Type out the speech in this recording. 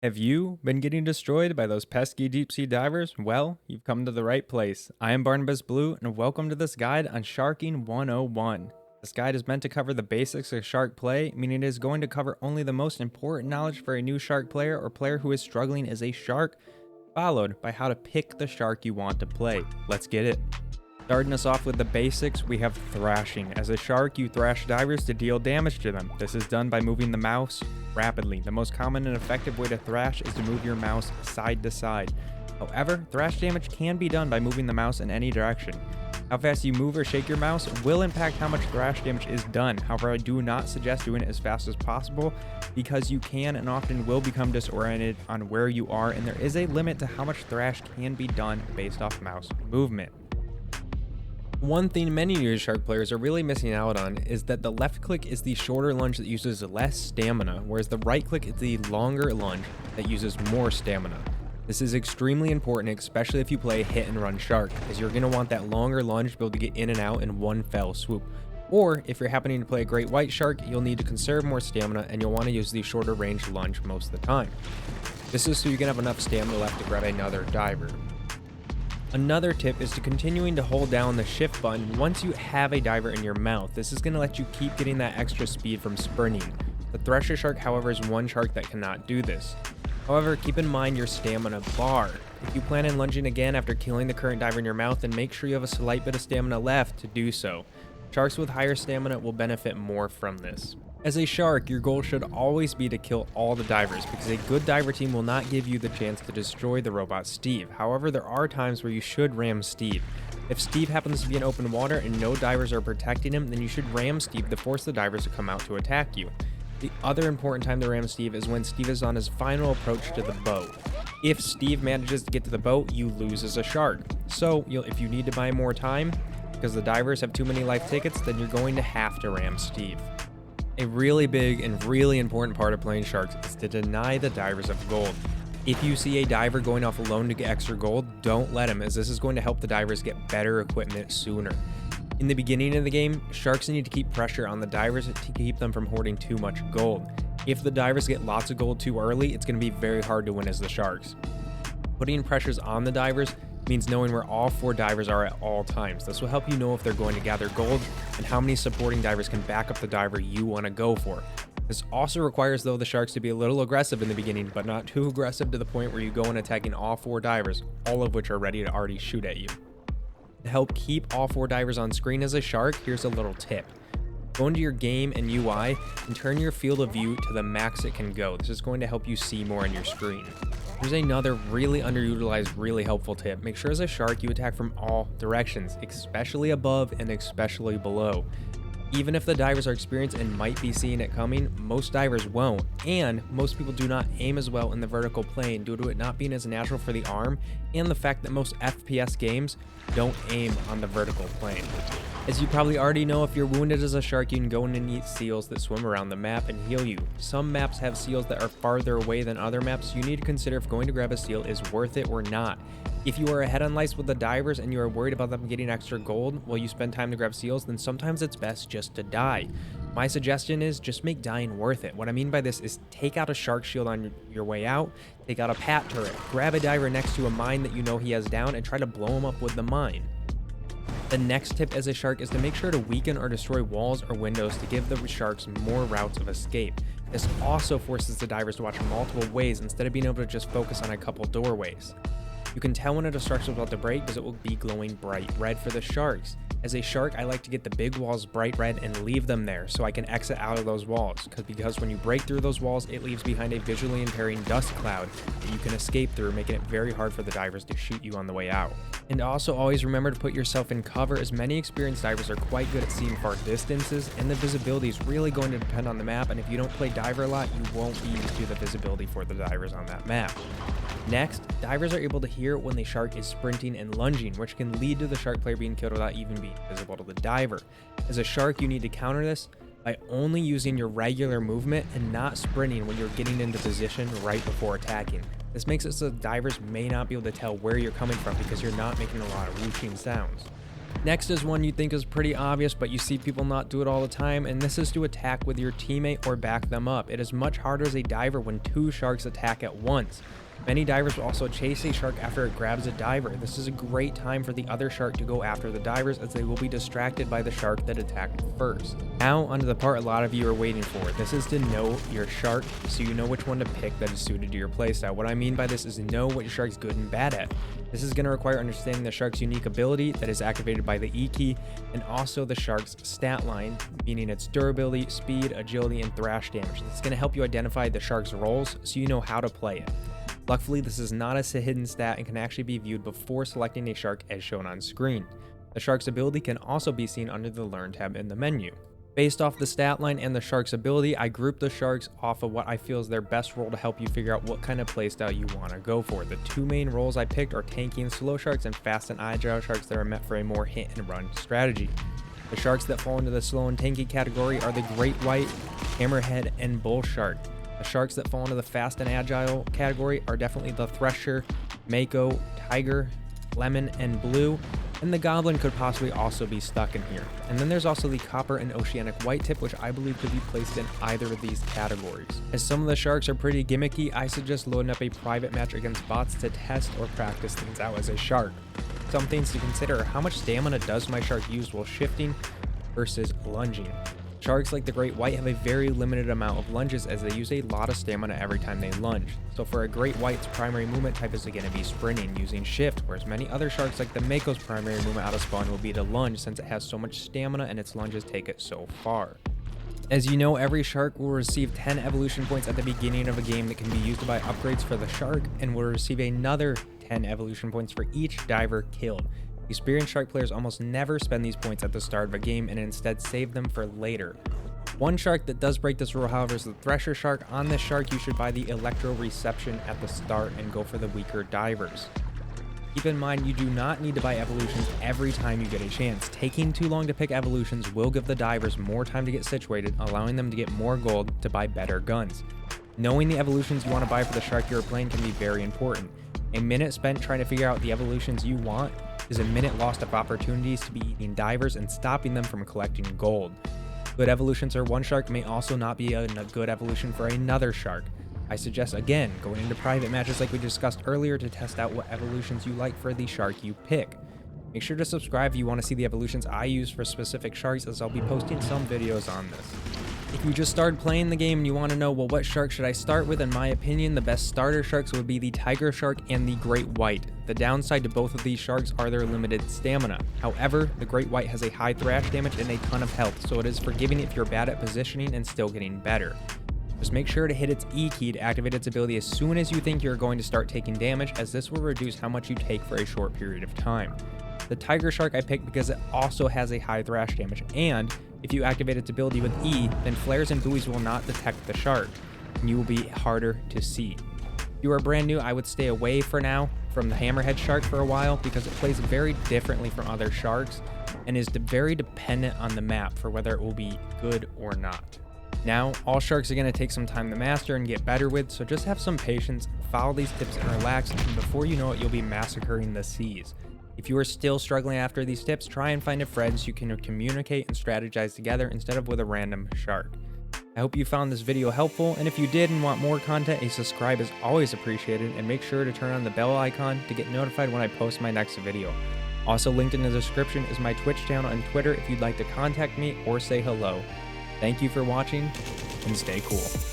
Have you been getting destroyed by those pesky deep sea divers? Well, you've come to the right place. I am Barnabas Blue, and welcome to this guide on Sharking 101. This guide is meant to cover the basics of shark play, meaning it is going to cover only the most important knowledge for a new shark player or player who is struggling as a shark, followed by how to pick the shark you want to play. Let's get it. Starting us off with the basics, we have thrashing. As a shark, you thrash divers to deal damage to them. This is done by moving the mouse rapidly. The most common and effective way to thrash is to move your mouse side to side. However, thrash damage can be done by moving the mouse in any direction. How fast you move or shake your mouse will impact how much thrash damage is done. However, I do not suggest doing it as fast as possible because you can and often will become disoriented on where you are, and there is a limit to how much thrash can be done based off mouse movement. One thing many new shark players are really missing out on is that the left click is the shorter lunge that uses less stamina, whereas the right click is the longer lunge that uses more stamina. This is extremely important, especially if you play hit and run shark, as you're going to want that longer lunge to be able to get in and out in one fell swoop. Or if you're happening to play a great white shark, you'll need to conserve more stamina and you'll want to use the shorter range lunge most of the time. This is so you can have enough stamina left to grab another diver. Another tip is to continuing to hold down the shift button once you have a diver in your mouth. This is going to let you keep getting that extra speed from sprinting. The Thresher Shark, however, is one shark that cannot do this. However, keep in mind your stamina bar. If you plan on lunging again after killing the current diver in your mouth, then make sure you have a slight bit of stamina left to do so. Sharks with higher stamina will benefit more from this. As a shark, your goal should always be to kill all the divers, because a good diver team will not give you the chance to destroy the robot Steve. However, there are times where you should ram Steve. If Steve happens to be in open water and no divers are protecting him, then you should ram Steve to force the divers to come out to attack you. The other important time to ram Steve is when Steve is on his final approach to the boat. If Steve manages to get to the boat, you lose as a shark. So, if you need to buy more time, because the divers have too many life tickets, then you're going to have to ram Steve. A really big and really important part of playing sharks is to deny the divers of gold. If you see a diver going off alone to get extra gold, don't let him, as this is going to help the divers get better equipment sooner. In the beginning of the game, sharks need to keep pressure on the divers to keep them from hoarding too much gold. If the divers get lots of gold too early, it's going to be very hard to win as the sharks. Putting pressures on the divers means knowing where all 4 divers are at all times. This will help you know if they're going to gather gold and how many supporting divers can back up the diver you want to go for. This also requires, though, the sharks to be a little aggressive in the beginning, but not too aggressive to the point where you go in attacking all 4 divers, all of which are ready to already shoot at you. To help keep all 4 divers on screen as a shark, here's a little tip. Go into your game and UI and turn your field of view to the max it can go. This is going to help you see more on your screen. Here's another really underutilized, really helpful tip. Make sure as a shark you attack from all directions, especially above and especially below. Even if the divers are experienced and might be seeing it coming, most divers won't, and most people do not aim as well in the vertical plane due to it not being as natural for the arm, and the fact that most FPS games don't aim on the vertical plane. As you probably already know, if you're wounded as a shark, you can go in and eat seals that swim around the map and heal you. Some maps have seals that are farther away than other maps, so you need to consider if going to grab a seal is worth it or not. If you are ahead on lice with the divers and you are worried about them getting extra gold while you spend time to grab seals, then sometimes it's best just to die. My suggestion is just make dying worth it. What I mean by this is take out a shark shield on your way out, take out a pat turret, grab a diver next to a mine that you know he has down, and try to blow him up with the mine. The next tip as a shark is to make sure to weaken or destroy walls or windows to give the sharks more routes of escape. This also forces the divers to watch multiple ways instead of being able to just focus on a couple doorways. You can tell when a destruction is about to break because it will be glowing bright red for the sharks. As a shark, I like to get the big walls bright red and leave them there so I can exit out of those walls, because when you break through those walls, it leaves behind a visually impairing dust cloud that you can escape through, making it very hard for the divers to shoot you on the way out. And also always remember to put yourself in cover, as many experienced divers are quite good at seeing far distances, and the visibility is really going to depend on the map, and if you don't play diver a lot, you won't be used to the visibility for the divers on that map. Next, divers are able to hear when the shark is sprinting and lunging, which can lead to the shark player being killed without even being visible to the diver. As a shark, you need to counter this by only using your regular movement and not sprinting when you're getting into position right before attacking. This makes it so divers may not be able to tell where you're coming from because you're not making a lot of whooshing sounds. Next is one you think is pretty obvious, but you see people not do it all the time, and this is to attack with your teammate or back them up. It is much harder as a diver when two sharks attack at once. Many divers will also chase a shark after it grabs a diver. This is a great time for the other shark to go after the divers, as they will be distracted by the shark that attacked first. Now onto the part a lot of you are waiting for. This is to know your shark, so you know which one to pick that is suited to your playstyle. What I mean by this is know what your shark's good and bad at. This is going to require understanding the shark's unique ability that is activated by the E key, and also the shark's stat line, meaning its durability, speed, agility, and thrash damage. It's going to help you identify the shark's roles so you know how to play it. Luckily, this is not a hidden stat and can actually be viewed before selecting a shark as shown on screen. The shark's ability can also be seen under the Learn tab in the menu. Based off the stat line and the shark's ability, I grouped the sharks off of what I feel is their best role to help you figure out what kind of playstyle you want to go for. The two main roles I picked are tanky and slow sharks, and fast and agile sharks that are meant for a more hit and run strategy. The sharks that fall into the slow and tanky category are the great white, hammerhead, and bull shark. The sharks that fall into the fast and agile category are definitely the thresher, mako, tiger, lemon, and blue, and the goblin could possibly also be stuck in here. And then there's also the copper and oceanic white tip, which I believe could be placed in either of these categories. As some of the sharks are pretty gimmicky, I suggest loading up a private match against bots to test or practice things out as a shark. Some things to consider are how much stamina does my shark use while shifting versus lunging. Sharks like the great white have a very limited amount of lunges, as they use a lot of stamina every time they lunge. So for a great white's primary movement type is going to be sprinting using shift, whereas many other sharks like the mako's primary movement out of spawn will be to lunge, since it has so much stamina and its lunges take it so far. As you know, every shark will receive 10 evolution points at the beginning of a game that can be used to buy upgrades for the shark, and will receive another 10 evolution points for each diver killed. Experienced shark players almost never spend these points at the start of a game and instead save them for later. One shark that does break this rule, however, is the Thresher Shark. On this shark, you should buy the Electro Reception at the start and go for the weaker divers. Keep in mind, you do not need to buy evolutions every time you get a chance. Taking too long to pick evolutions will give the divers more time to get situated, allowing them to get more gold to buy better guns. Knowing the evolutions you want to buy for the shark you are playing can be very important. A minute spent trying to figure out the evolutions you want is a minute lost of opportunities to be eating divers and stopping them from collecting gold. Good evolutions for one shark may also not be a good evolution for another shark. I suggest, again, going into private matches like we discussed earlier to test out what evolutions you like for the shark you pick. Make sure to subscribe if you want to see the evolutions I use for specific sharks, as I'll be posting some videos on this. If you just started playing the game and you want to know, well, what shark should I start with? In my opinion, the best starter sharks would be the tiger shark and the great white. The downside to both of these sharks are their limited stamina. However, the great white has a high thrash damage and a ton of health, so it is forgiving if you're bad at positioning and still getting better. Just make sure to hit its E key to activate its ability as soon as you think you're going to start taking damage, as this will reduce how much you take for a short period of time. The tiger shark I picked because it also has a high thrash damage, and if you activate its ability with E, then flares and buoys will not detect the shark, and you will be harder to see. If you are brand new, I would stay away for now from the hammerhead shark for a while, because it plays very differently from other sharks and is very dependent on the map for whether it will be good or not. Now, all sharks are going to take some time to master and get better with, so just have some patience, follow these tips and relax, and before you know it, you'll be massacring the seas. If you are still struggling after these tips, try and find a friend so you can communicate and strategize together instead of with a random shark. I hope you found this video helpful, and if you did and want more content, a subscribe is always appreciated, and make sure to turn on the bell icon to get notified when I post my next video. Also linked in the description is my Twitch channel and Twitter if you'd like to contact me or say hello. Thank you for watching, and stay cool.